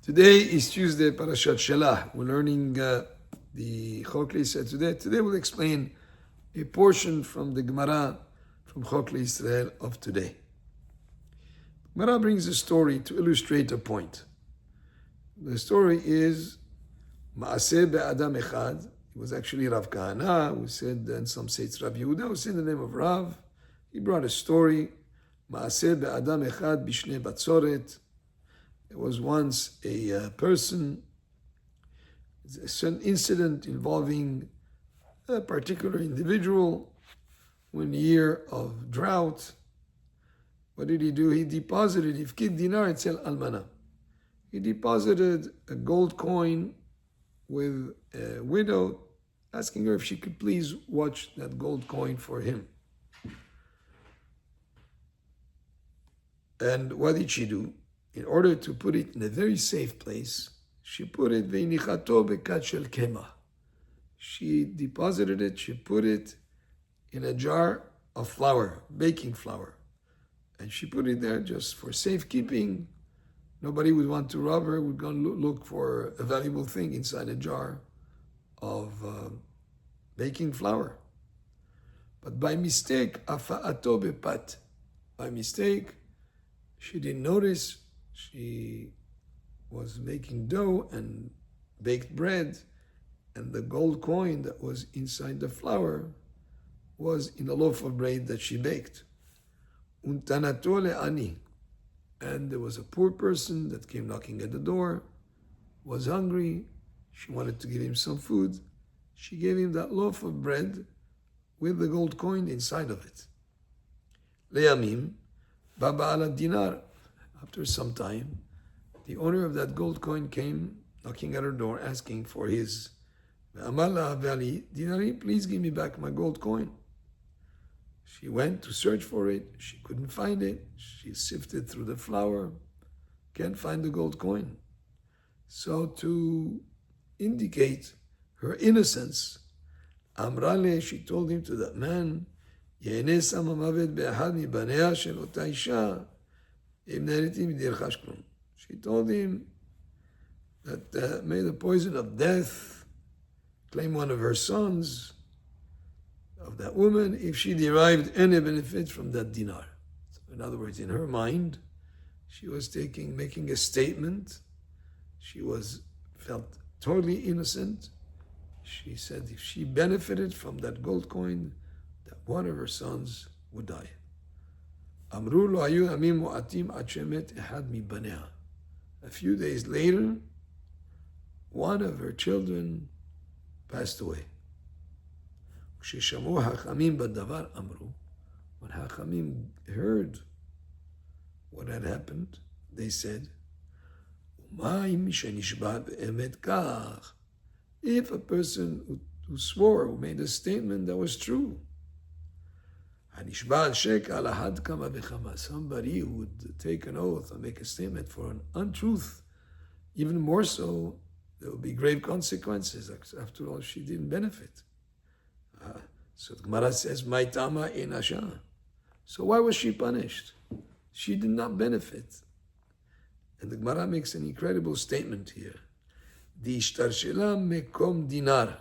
Today is Tuesday, Parashat Shelach. We're learning the Chokli said today. Today we'll explain a portion from the Gemara from Chokli Israel of today. Gemara brings a story to illustrate a point. The story is Maaseh be'adam echad. It was actually Rav Kahana, who said, and some say it's Rabbi Yehuda, who said the name of Rav. He brought a story. Maaseh be'adam echad b'shnei batzoret. There was once a person, it's an incident involving a particular individual. One year of drought. What did he do? He deposited ifkid dinar etzel almana. He deposited a gold coin with a widow, asking her if she could please watch that gold coin for him. And what did she do? In order to put it in a very safe place, she put it veinichato bekat shel kemah. She deposited it, she put it in a jar of flour, baking flour. And she put it there just for safekeeping. Nobody would want to rob her, would go look for a valuable thing inside a jar of baking flour. But by mistake, afa'ato bepat. By mistake, she didn't notice. She was making dough and baked bread, and the gold coin that was inside the flour was in a loaf of bread that she baked. Untanato le'ani. And there was a poor person that came knocking at the door, was hungry. She wanted to give him some food. She gave him that loaf of bread with the gold coin inside of it. Le'amim, baba ala dinar. After some time, the owner of that gold coin came knocking at her door, asking for his. Amala vali dinari, please give me back my gold coin. She went to search for it. She couldn't find it. She sifted through the flour. Can't find the gold coin. So to indicate her innocence, Amrale, she told him to that man, Ye'ene sama mavet be'ahad mi banea shel ota isha, she told him that may the poison of death claim one of her sons, of that woman, if she derived any benefit from that dinar. So in other words, in her mind, she was making a statement. She felt totally innocent. She said if she benefited from that gold coin, that one of her sons would die. A few days later, one of her children passed away. When Hachamim heard what had happened, they said, if a person who swore, who made a statement that was true, somebody who would take an oath and make a statement for an untruth, even more so, there will be grave consequences. After all, she didn't benefit. So the Gemara says, Maitama in Asha. So why was she punished? She did not benefit. And the Gemara makes an incredible statement here. Di ishtarshela mekom dinar.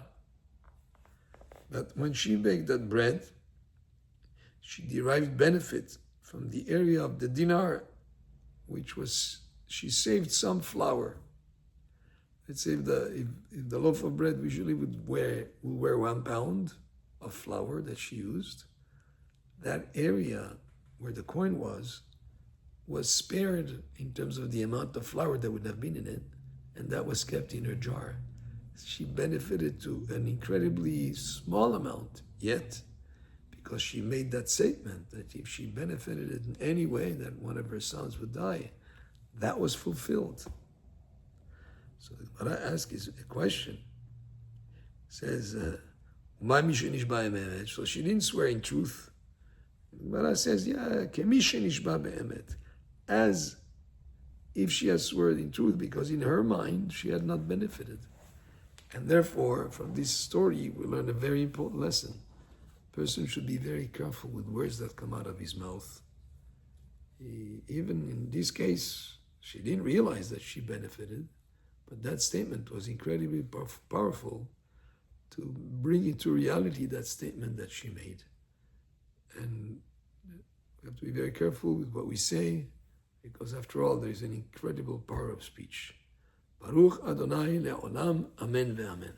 That when she baked that bread, she derived benefit from the area of the dinar, which was, she saved some flour. Let's say if the loaf of bread usually will wear 1 pound of flour that she used, that area where the coin was spared in terms of the amount of flour that would have been in it, and that was kept in her jar. She benefited to an incredibly small amount, yet because she made that statement that if she benefited in any way that one of her sons would die, that was fulfilled. So what I ask is a question. It says, so she didn't swear in truth. But I says, as if she has sworn in truth, because in her mind she had not benefited. And therefore, from this story, we learn a very important lesson. A person should be very careful with words that come out of his mouth. Even in this case, She didn't realize that she benefited, but that statement was incredibly powerful to bring into reality that statement that she made. And we have to be very careful with what we say, because after all, there is an incredible power of speech. Baruch Adonai le'olam, amen ve'amen.